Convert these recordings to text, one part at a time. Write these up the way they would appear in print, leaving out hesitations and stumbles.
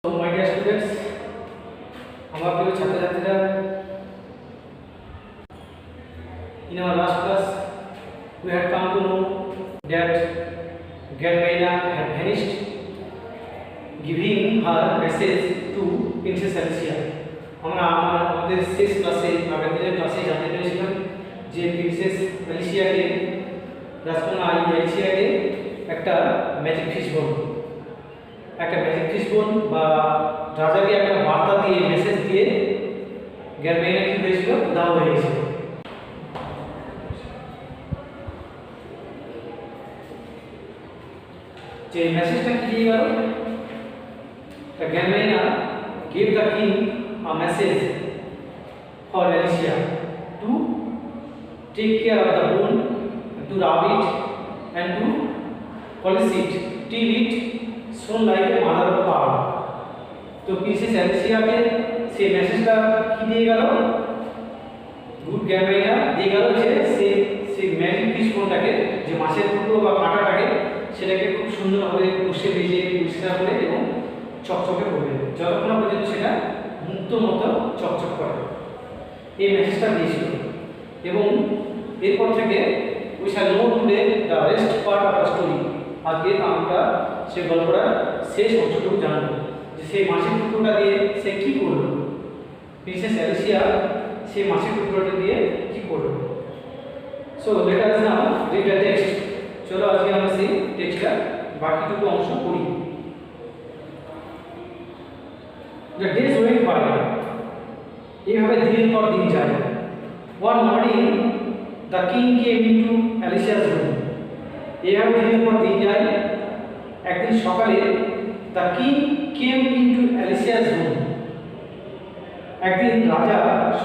So my dear students, আমার প্রিয় ছাত্রছাত্রীরা, in our last class we had come to know that Germaina had vanished, giving her message to Princess Alicia. আমরা আমাদের শেষ ক্লাসে আগের ক্লাসে জানতে পেরেছিলাম যে প্রিন্সেস অ্যালিসিয়াকে রাজকন্যা অ্যালিসিয়াকে একটা ম্যাজিক ফিশ বোন বা রাজাকে একটা বার্তা দিয়ে মেসেজ দিয়ে গেরমাইনা কি হয়েছিল উধাও হয়ে গেছিল। যে মেসেজটা কি দিয়ে গেল, গেরমাইনা gave the king a message for Alicia to take care of the bone, to rub it and to polish it till it shone like a mother of pearl. तो प्रिंसेस एलिसिया के से মেসেজটা কি দিয়ে গেল, গুড গেরমাইনা দিয়ে গেল যে সে ম্যাজিক ফিশ বোনটাকে, যে মাছের টুকরো বা কাঁটাটাকে, সেটাকে খুব সুন্দরভাবে কষে ভেজে পরিষ্কার করে এবং চকচকে করবে যতক্ষণ পর্যন্ত সেটা মুক্ত মতো চকচক করে। এই মেসেজটা দিয়েছিল এবং এরপর থেকে we shall know today the rest part of the story. আজকে আমরা সেই গল্পটা শেষ অংশটুকু জানবো যে সেই মাছের টুকরোটা দিয়ে সে কি করলো, প্রিন্সেস অ্যালিসিয়া সেই মাছের টুকরোটা দিয়ে কি করলো। So let us now read the text. চলো আজকে আমরা সেই টেক্সটটা বাকিটুকু অংশ পড়ি। The days went by. এইভাবে দিনের পর দিন যায়। One morning, the king came into Alicia's room. এইভাবে দিনের পর দিন যায়। একদিন সকালে the king came into Alicia's room. একদিন রাজা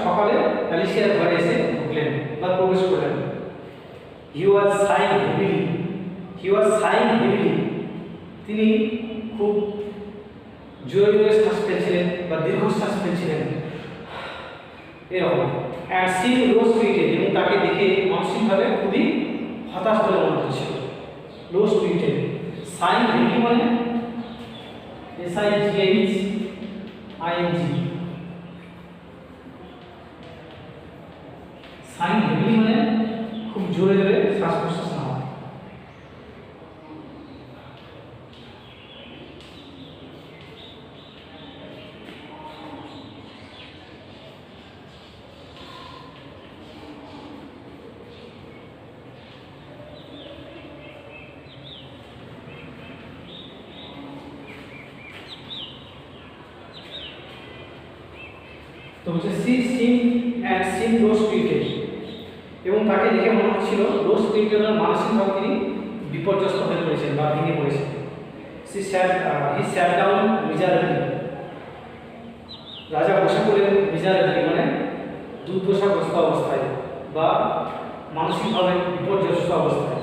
সকালে অ্যালিসিয়ার ঘরে এসে ঢুকলেন বা প্রবেশ করলেন। He was sighing heavily. তিনি খুব জোরে জোরে শ্বাস ফেলছিলেন বা দীর্ঘশ্বাস ফেলছিলেন এরকম। অ্যান্ড সি লো স্পিরিটেড, এবং তাকে দেখে মানসিকভাবে খুবই হতাশ বলে মনে হচ্ছিল। লো স্পিরিটেড, সাইন হেভি মানে SIGHING, সাইন হেভি মানে খুব জোরে জোরে শ্বাস প্রশ্বাস নেওয়া। তো হচ্ছে সিম লো স্পিরিটেড, এবং তাকে দেখে মনে হচ্ছিল লো স্পিরিটেড মানসিকভাবে তিনি বিপর্যস্ত হয়ে পড়েছেন বা ভেঙে পড়েছেন। হি স্যাট ডাউন মিজারেবলি, রাজা বসে পড়লেন মিজারেবলি মানে দুর্দশাগ্রস্ত অবস্থায় বা মানসিকভাবে বিপর্যস্ত অবস্থায়।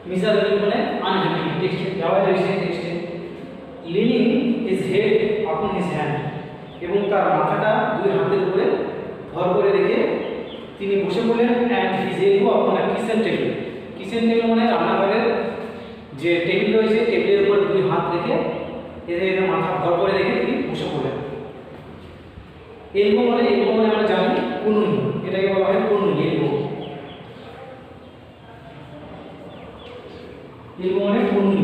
মিজারেবলি মানে আনহ্যাপি, টেক্সটে দেওয়া হয়েছে টেক্সটে। Lining his head upon his hand, এবং তার মাথাটা দুই হাতের উপরে ভর করে রেখে তিনি বসে পড়লেন। অ্যান্ড হিজ এলবো আপন আ কিচেন টেবিল মানে রান্নাঘরের যে টেবিল রয়েছে, টেবিলের উপর দুই হাত রেখে এদের মাথা ভর করে রেখে তিনি বসে পড়লেন। এলবো মানে আমরা জানি কুনুই, এটাকে বলা হয় কুনুই। এলবো মানে কুনুই।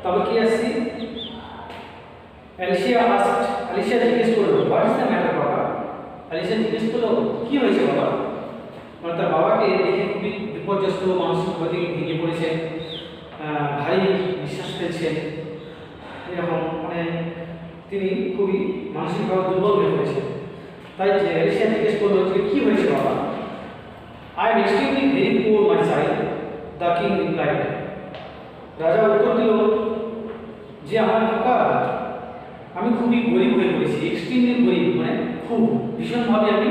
তবে কি আসছি, অ্যালিসিয়া জিজ্ঞেস করলো হোয়াট ইজ দ্য ম্যাটার বাবা। অ্যালিসিয়া জিজ্ঞেস করলো কি হয়েছে বাবা, মানে তার বাবাকে দেখে খুবই বিপর্যস্ত, মানসিক গতি ভেঙে পড়েছে, ভারী নিঃশ্বাস ফেলছে এরকম, মানে তিনি খুবই মানসিকভাবে দুর্বল হয়ে পড়েছে। তাই অ্যালিসিয়া জিজ্ঞেস করলো যে কি হয়েছে বাবা। I am extremely very poor my child, the king replied. রাজা উত্তর দিল যে আমার খোকা, আমি খুবই গরিব হয়ে পড়েছি। এক্সট্রিমলি গরিব মানে খুব ভীষণভাবে আমি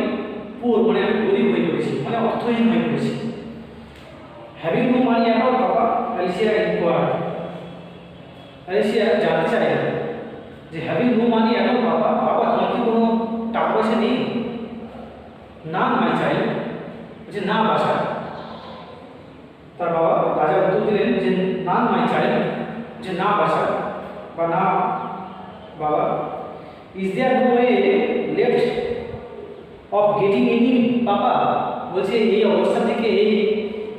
পুয়ার মানে আমি গরিব হয়ে পড়েছি, মানে অর্থহীন হয়ে পড়েছি। Having no money at all বাবা, অ্যালিসিয়া ইনকোয়ার্ড। অ্যালিসিয়া জানতে চাইলেন যে having no money at all বাবা, তোমার কি কোনো টাকা পয়সা নেই? না মাই চাইল্ড, বলছে না বাসা। তার বাবা রাজা উত্তর দিলেন যে না none my child, যে না বাসা বা না বাবা, is there no way left of getting any papa, বলছে এই অবস্থা থেকে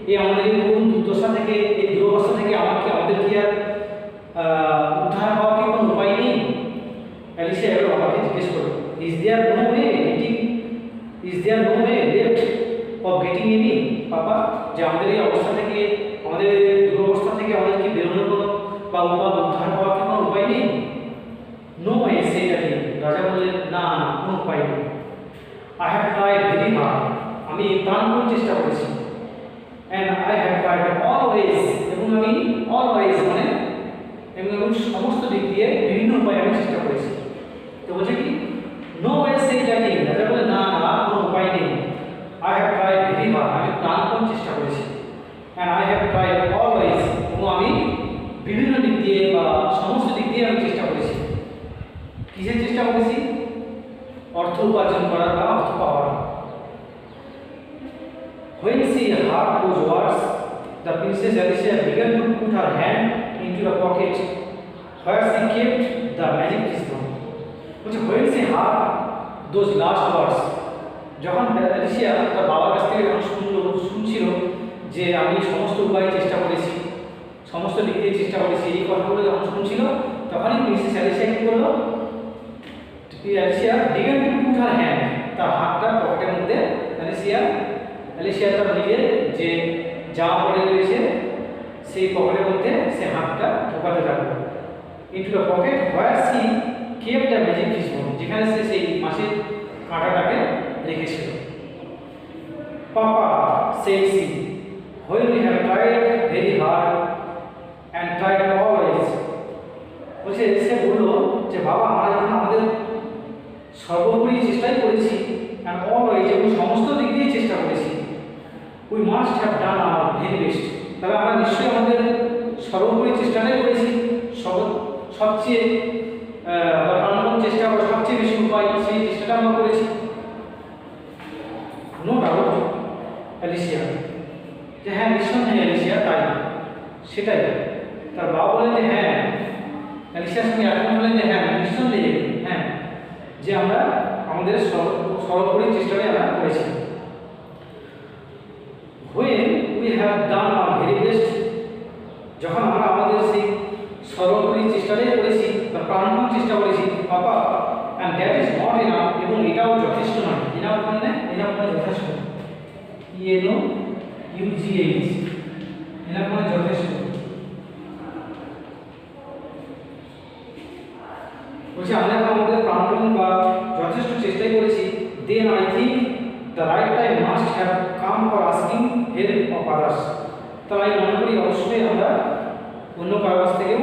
এই আমাদের এই করুণ দুর্দশা থেকে এই দুরবস্থা থেকে আমাদের কি আর উদ্ধার হওয়ার কি কোনো উপায় নেই? অ্যালিসিয়া এবার বাবাকে জিজ্ঞেস করলো, is there no way left of getting any papa, যে আমাদের এই অবস্থা থেকে আমাদের দুরবস্থা থেকে আমাদের কি বেরোনোর কোনো বা উদ্ধার হওয়ার কি কোনো উপায় নেই? নো ওয়ে, সেটাই রাজা বললেন না কোনো উপায় নেই। I have tried very hard, আমি প্রাণপণ চেষ্টা করেছি, and I have tried always, এবং আমি always মানে এবং সমস্ত দিক দিয়ে বিভিন্ন উপায়ে আমি চেষ্টা করেছি। তো বলছে কি নো ওয়ে সেটাই রাজা বলে না কোনো উপায় নেই। I have tried very hard, আমি প্রাণপণ চেষ্টা করেছি, and I have tried always, এবং আমি বিভিন্ন দিক দিয়ে বা সমস্ত দিক দিয়ে আমি চেষ্টা করেছি। কিসের চেষ্টা করেছি? অর্থ উপার্জন করার বা অর্থ পাওয়ার। When she heard those words, the Princess Alicia began to put her hand into the pocket where she kept the magic crystal. Which when she heard those last words, যখন অ্যালিসিয়া তার বাবার কাছ থেকে যখন শুনছিল যে আমি সমস্ত উপায়ে চেষ্টা করেছি, সমস্ত দিক দিয়ে চেষ্টা করেছি, এই কথাগুলো যখন শুনছিল, তখনই প্রিন্সেস অ্যালিসিয়া কি করলো? Alicia began to put her hand, তার হাতটা পকেটের মধ্যে অ্যালিসিয়া তার নিজের যে জামা পরে রয়েছে সেই পকেটের মধ্যে সে হাতটা ঢোকাতে লাগলো। into the pocket where she kept the magic crystal, যেখানে সে সেই মাছের কাঁটাটাকে রেখেছিল। Papa, said she, when we have tried very hard and tried always, বলছে সে বললো যে বাবা আমরা যখন আমাদের সর্বোপরি চেষ্টাই করেছি and always, এবং সমস্ত দিক দিয়ে চেষ্টা করেছি, we must have done our very best, তাহলে আমরা নিশ্চয়ই আমাদের সর্বোপরি চেষ্টাটাই করেছি, সবচেয়ে প্রাণপণ চেষ্টা বা সবচেয়ে বেশি উপায় সেই চেষ্টাটা আমরা করেছি। নো ডাউট অ্যালিসিয়া, যে হ্যাঁ নিঃসন্দেহে অ্যালিসিয়া তাই, সেটাই। তার বাবা বলেন যে হ্যাঁ, অ্যালিসিয়ার সঙ্গে এখন বলেন যে হ্যাঁ নিঃসন্দেহে, হ্যাঁ যে আমরা আমাদের সর্বোপরি চেষ্টাটাই আমরা করেছি। When we have done our very best, যখন আমরা আমাদের সেই সর্বোপরি চেষ্টাটাই করেছি বা প্রাণপণ চেষ্টা করেছি বাবা, and that is not enough, এবং এটাও যথেষ্ট নয়। enough মানে যথেষ্ট, ENOUGH, enough মানে যথেষ্ট। বলছি আমরা আমাদের প্রাণপণ বা যথেষ্ট চেষ্টাই করেছি, then I think the right time must have come for asking help of others, তাই আমি মনে করি অবশ্যই আমরা অন্য কারো কাছ থেকেও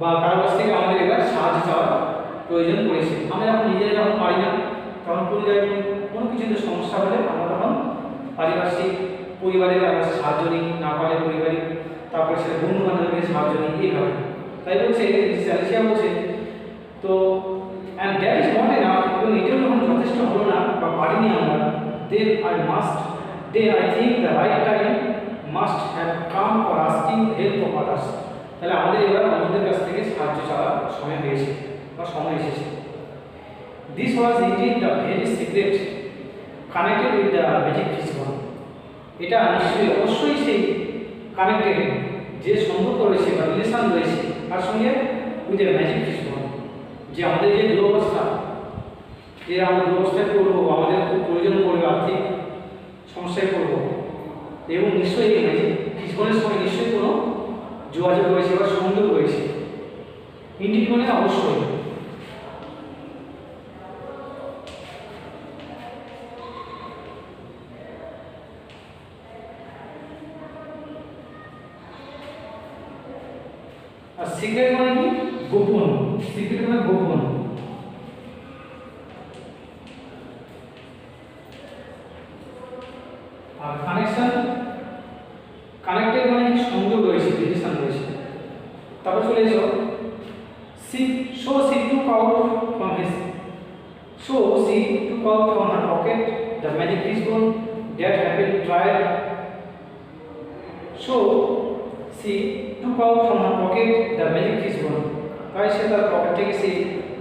বা কারো কাছ থেকে আমাদের এবার সাহায্য চাওয়ার প্রয়োজন পড়েছে। আমরা যখন নিজেরা যখন পারি না, তখন কোনো কিছুতে সমস্যা হলে আমরা তখন পারিপার্শ্বিক পরিবারের কাছে সাহায্য নিই, না পারলে পরিবারিক, তারপরে সেটা বন্ধু বান্ধবের সাহায্য নিই, এইভাবে। তাই বলছে অ্যালিসিয়া বলছে তো and that is not enough, এবং এটাও যখন যথেষ্ট হলো না বা পারিনি আমরা, then I think the right time must have come for asking help of others, তাহলে আমাদের এবার অন্যদের কাছ থেকে সাহায্য চাওয়ার সময় হয়েছে বা সময় এসেছে। This was indeed the very secret connected with the magic crystal, এটা নিশ্চয়ই অবশ্যই সেই কানেক্টেড যে সম্পর্ক রয়েছে বা রিলেশন রয়েছে তার সঙ্গে উইথ দ্য ম্যাজিক ক্রিস্টাল, যে আমাদের যে দুরবস্থা, যে আমরা দুরবস্থায় পড়বো, আমাদের খুব প্রয়োজন পড়বে, আর্থিক সমস্যায় পড়বো, এবং নিশ্চয়ই এই ম্যাজিক ক্রিস্টালের সঙ্গে নিশ্চয়ই কোনো যোগাযোগ রয়েছে বা সংযোগ রয়েছে। ইন্ডিড মানে অবশ্যই। আর সিক্রেট মানে কি? গোপন। সিক্রেট মানে গোপন। আর কানেকশন, কানেক্টেড মানে কি? সংযোগ রয়েছে, রিলেশন রয়েছে। তারপর চলে এসো she took out from her pocket the magic crystal that had been tried. So she took out from her pocket the magic fish bone. তাই সে তার পকেট থেকে সেই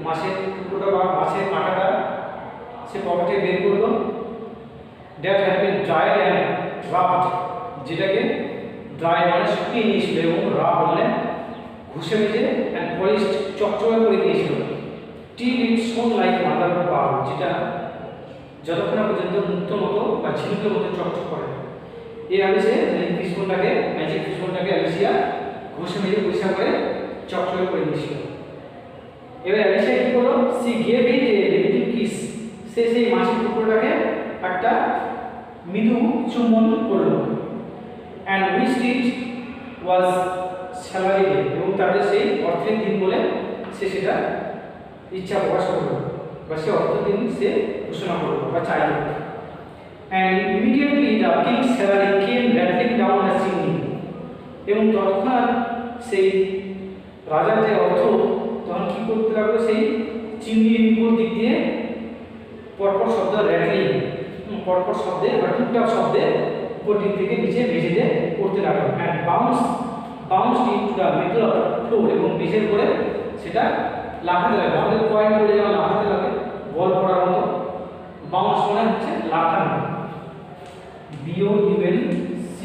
মাছের টুকরোটা বা মাছের কাঁটাটা সে পকেটে বের করলো। that had been dried and rubbed, যেটাকে ড্রাই মানে শুকিয়ে নিয়েছিল এবং রাব মানে ঘষে মেজে and polished চকচকে করে দিয়েছিল till it shone like mother of pearl, যেটা যতক্ষণ পর্যন্ত মুক্ত মতো বা ঝিনুকের মতো চকচক করে। এইভাবে সে ম্যাজিক ফিশবোনটাকে অ্যালিসিয়া ঘষে মেজে পরিষ্কার করে চকচকে করে দিয়েছিল। এবার অ্যালিসিয়া কি করলো? She gave it a little kiss, সে সেই মাছের টুকরোটাকে একটা মৃদু চুম্বন করলো। And which it was salary day, এবং তাদের সেই অর্থের দিন বলে সে সেটা ইচ্ছা প্রকাশ করলো বা সে অর্থের দিন সে ঘোষণা করলো বা চাইল। And immediately the king's salary came rattling down the chimney, এবং তৎক্ষণাৎ সেই রাজার যে অর্থ তখন কি করতে লাগলো? সেই চিমনির উপর দিক দিয়ে পরপর শব্দ র্যাটলিং, পরপর শব্দে বা টুকটাক শব্দে উপর দিক থেকে নিচে ভেসে পড়তে লাগলো। And bounced into the middle of the floor, এবং বিশেষ করে সেটা লাফাতে লাগে। আমাদের পয়েন্ট করে যেমন লাফাতে লাগে বল পড়ার মতো, বাউন্স মানে হচ্ছে লাফানো, BOUNC,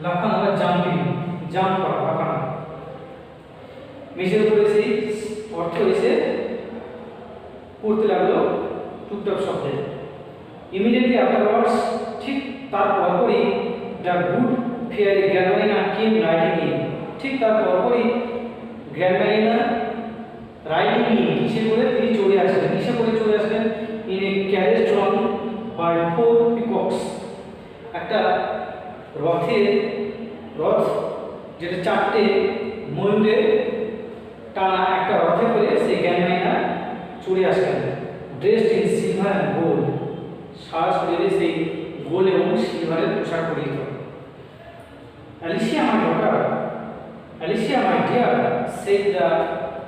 লাফানো বা জাম্পিং, জাম্প করা, লাফানো। মেঝের উপরে সেই অর্থ এসে পড়তে লাগলো টুকটাক শব্দে। ইমিডিয়েটলি আফটারওয়ার্ডস, ঠিক তার পরপরই the good fairy Grandmarina came riding in, ঠিক তার পরপরই গ্র্যান্ডমাইনা রাইডিং ইন, কিসে করে তিনি চলে আসলেন, কিসে করে চলে আসলেন? In a carriage drawn by 4 peacocks, একটা রথ যেটা 4টে ময়ূরের টানা একটা রথে করে সেই গ্র্যান্ডমাইনা চলে আসলেন। Dressed in silver and gold, সারা শরীরে সেই গোল এবং সিলভারের পোশাক পরিহিত। Alicia my daughter, Alicia my dear, said the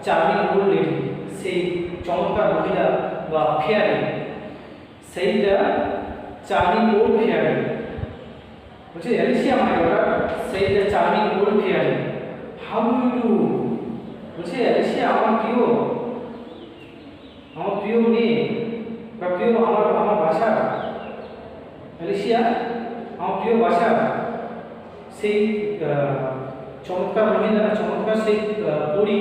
charming old lady, সেই চমৎকার মহিলা বা fairy, said the charming old fairy, বলছে Alicia my daughter, said the charming old fairy, how do you do? বলছে Alicia আমার প্রিয় মেয়ে বা প্রিয় আমার বাসা, Alicia আমার প্রিয় বাসা। সেই চমৎকার মহিলা, চমৎকার সেই পরী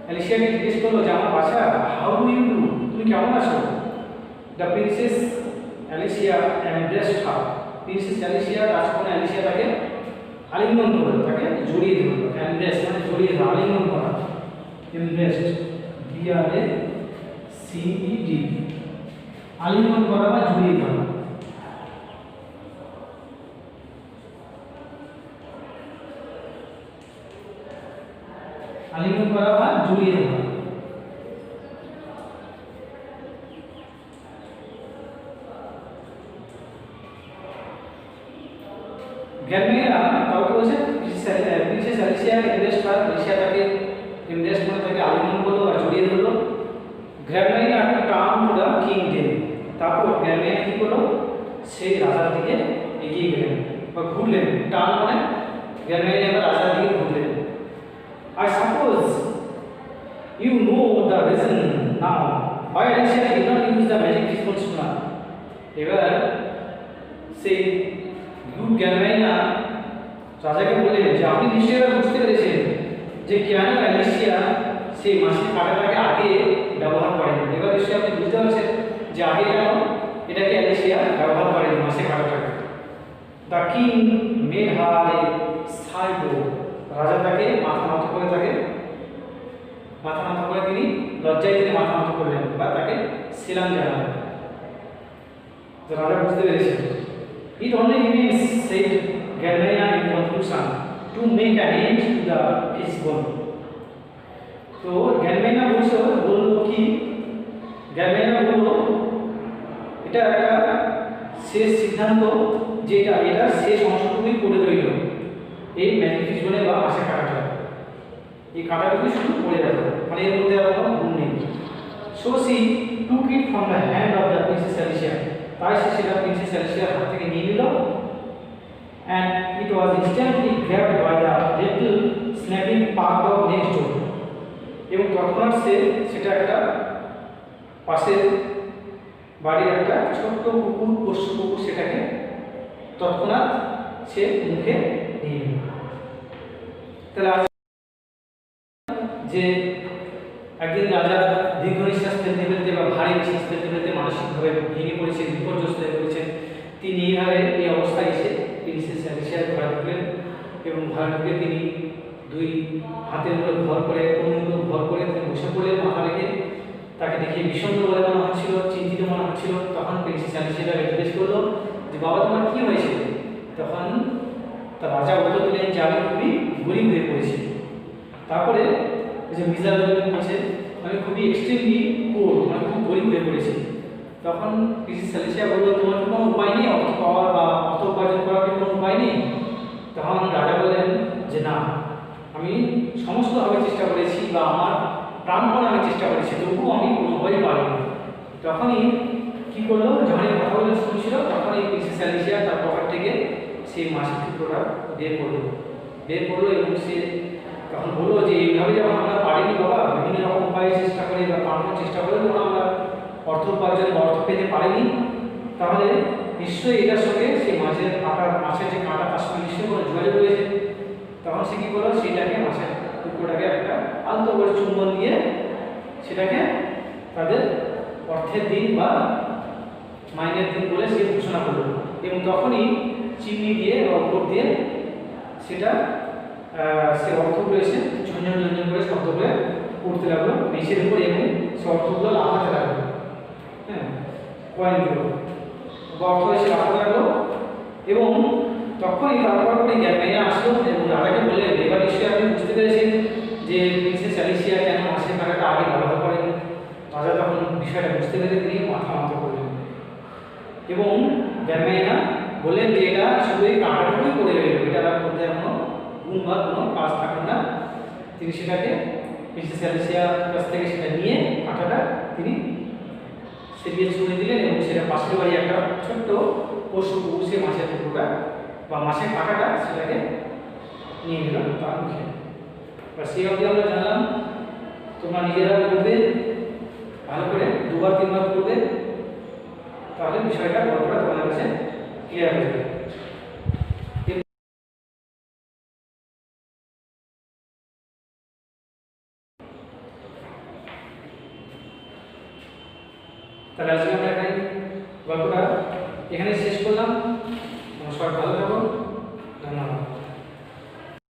অ্যালিসিয়াকে জিজ্ঞেস করলো যে আমার বাসা, হাউ ডু ইউ ডু, তুমি কেমন আছো? The princess Alicia embraced her, princess Alicia, রাজকন্যা অ্যালিসিয়া তাকে আলিঙ্গন করলো, তাকে জড়িয়ে ধরল। এমব্রেস মানে জড়িয়ে ধরা, আলিঙ্গন করা, এমব্রেসড BRACED, আলিঙ্গন করা বা জড়িয়ে ধরা। আলিঙ্গন করা বা জড়িয়ে ধরা। গ্র্যান্ডমাইনা কাউকে বলছে প্রিন্সেস অ্যালিসিয়া এমব্রেসড হার, অ্যালিসিয়া তাকে এমব্রেসড করে তাকে আলিঙ্গন করলো বা জড়িয়ে ধরলো। গ্র্যান্ডমাইনা টার্ন টু দ্য কিং দেন, তারপর গ্র্যান্ডমাইনা কি করলো? সেই রাজার দিকে এগিয়ে গেলেন বা ঘুরলেন। টার্ন মানে গ্র্যান্ডমাইনা এবার রাজার দিকে ঘুরলেন। I suppose you know the reason now why Alicia did not use the magic fish sooner. এবার সেই গুড গ্র্যান্ডমাইনা রাজাকে বললেন যে আপনি নিশ্চয়ই বুঝতে পেরেছেন যে কেন অ্যালিসিয়া সেই মাছের কাঁটাটাকে আগে ব্যবহার করেনি। এবার নিশ্চয়ই আপনি বুঝতে পারছেন যে আগে কেন এটাকে অ্যালিসিয়া ব্যবহার করেনি মাছের কাঁটাটাকে। দ্য কিং মেড হার এ সাইডো, রাজা তাকে মাথা নত করে তিনি লজ্জায় তিনি মাথা নত করলেন বা তাকে সেলাম জানালেন। তো রাজা বুঝতে পেরেছেন। It only remains, said Galvaina in conclusion, to make an end to the fishbone. তো গ্যালভাইনা বললো কি? গ্যালভাইনা বললো এটা একটা শেষ সিদ্ধান্ত, যেটা এটা শেষ অংশটুকুই পড়ে রইল এই ম্যাজিক ফিশবনে বা মাছের কাঁটাটা, এই কাঁটাটুকু শুধু পড়ে গেল, মানে এর মধ্যে আর কোনো গুণ নেই। So she took it from the hand of the princess Alicia, তাই সে সেটা প্রিন্সেস অ্যালিসিয়ার হাত থেকে নিয়ে নিল, and it was instantly grabbed by the little snapping pug dog next door. এবং তৎক্ষণাৎ সেটা একটা পাশের বাড়ির একটা ছোট্ট কুকুর, পোষ্য কুকুর, সেটাকে তৎক্ষণাৎ সে মুখে নিয়ে নিল। তাহলে যে একদিন রাজা দীর্ঘ নিঃশ্বাস ফেলতে ফেলতে বা ভারী নিঃশ্বাস ফেলতে ফেলতে মানসিকভাবে ভেঙে পড়েছে, বিপর্যস্ত হয়ে পড়েছেন। তিনি এইভাবে এই অবস্থায় এসে প্রিন্সেস অ্যালিসিয়ার ঘরে ঢুকলেন এবং ঘরে ঢুকে তিনি দুই হাতের উপরে ভর করে, কোমরের উপর ভর করে তিনি বসে পড়লেন মাথা রেখে। তাকে দেখে বিষণ্ণ বলে মনে হচ্ছিল, চিন্তিত মনে হচ্ছিল। তখন প্রিন্সেস অ্যালিসিয়া জিজ্ঞেস করলো যে বাবা তোমার কী হয়েছে? তখন তার রাজা উত্তর দিলেন যে আমি খুবই গরিব হয়ে পড়েছি। তারপরে যে মিজারবেল বলছে আমি খুবই এক্সট্রিমলি পুয়ার, মানে খুব গরিব হয়ে পড়েছি। তখন প্রিন্সেস অ্যালিসিয়া বললো তোমার কি কোনো উপায় নেই অর্থ পাওয়ার বা অর্থ উপার্জন করার কি কোনো উপায় নেই? তখন রাজা বললেন যে না, আমি সমস্তভাবে চেষ্টা করেছি বা আমার প্রাণপণে আমি চেষ্টা করেছি, তবুও আমি কোনোভাবেই পারিনি। তখনই কী করলো, যখন এই কথাগুলো শুনছিল তখনই প্রিন্সেস অ্যালিসিয়া তার পকেট থেকে সেই মাসিক টুকরোটা বের করলো এবং সে তখন বললো যে এইভাবে যখন আমরা পারিনি বাবা, বিভিন্ন রকম উপায়ে চেষ্টা করে বা পাঠানোর চেষ্টা করে যখন আমরা অর্থ উপার্জন বা অর্থ পেতে পারিনি, তাহলে নিশ্চয়ই এটার সঙ্গে সেই মাছের যে কাঁটা তার সঙ্গে নিশ্চয়ই কোনো যোগাযোগ রয়েছে। তখন সে কী করলো, সেইটাকে মাছের টুকরোটাকে একটা আলতো করে চুম্বন দিয়ে সেটাকে তাদের অর্থের দিন বা মাইনের দিন বলে সে ঘোষণা করলো। এবং তখনই চিমনি দিয়ে বা উপর দিয়ে সেটা সে অর্থগুলো এসে ঝঞ্ঝন ঝঞ্ঝন করে শব্দ করে উঠতে লাগলো মেঝের উপর এবং সে অর্থগুলো লাফাতে লাগলো। হ্যাঁ, কয়েনগুলো অর্থ এসে লাফাতে লাগলো। এবং তখনই তারপর মেয়ে আসলো এবং রাজাকে বললেন এবার নিশ্চয়ই আপনি বুঝতে পেরেছেন যে প্রিন্সেস অ্যালিসিয়া কেন মাছের কাঁটাটা আগে ব্যবহার করেন। রাজা তখন বিষয়টা বুঝতে পেরে তিনি মাথা নত করলেন এবং গ্যারমাইনা বললেন যে এটা শুধু এই কাঁটাটুকুই করে রইল, এটার মধ্যে কোনো গুণ বা কোনো কাজ থাকবে না। তিনি সেটাকে প্রিন্সেস অ্যালিসিয়ার কাছ থেকে সেটা নিয়ে কাঁটাটা তিনি সেদিকে ছুঁড়ে দিলেন এবং সেটা পাশের বাড়ি একটা ছোট্ট পশু কুকুর সে মাছের টুকরোটা বা মাছের কাঁটাটা সেটাকে নিয়ে নিলাম তার মুখে। বা সেই অবধি আমরা জানলাম। তোমরা নিজেরা করবে, ভালো করে 2বার 3বার করবে, তাহলে বিষয়টা গল্পটা তোমাদের কাছে ক্লিয়ার হয়ে যাবে। তাহলে আজকে আমরা গল্পটা এখানে শেষ করলাম। নমস্কার, ভালো থাকো।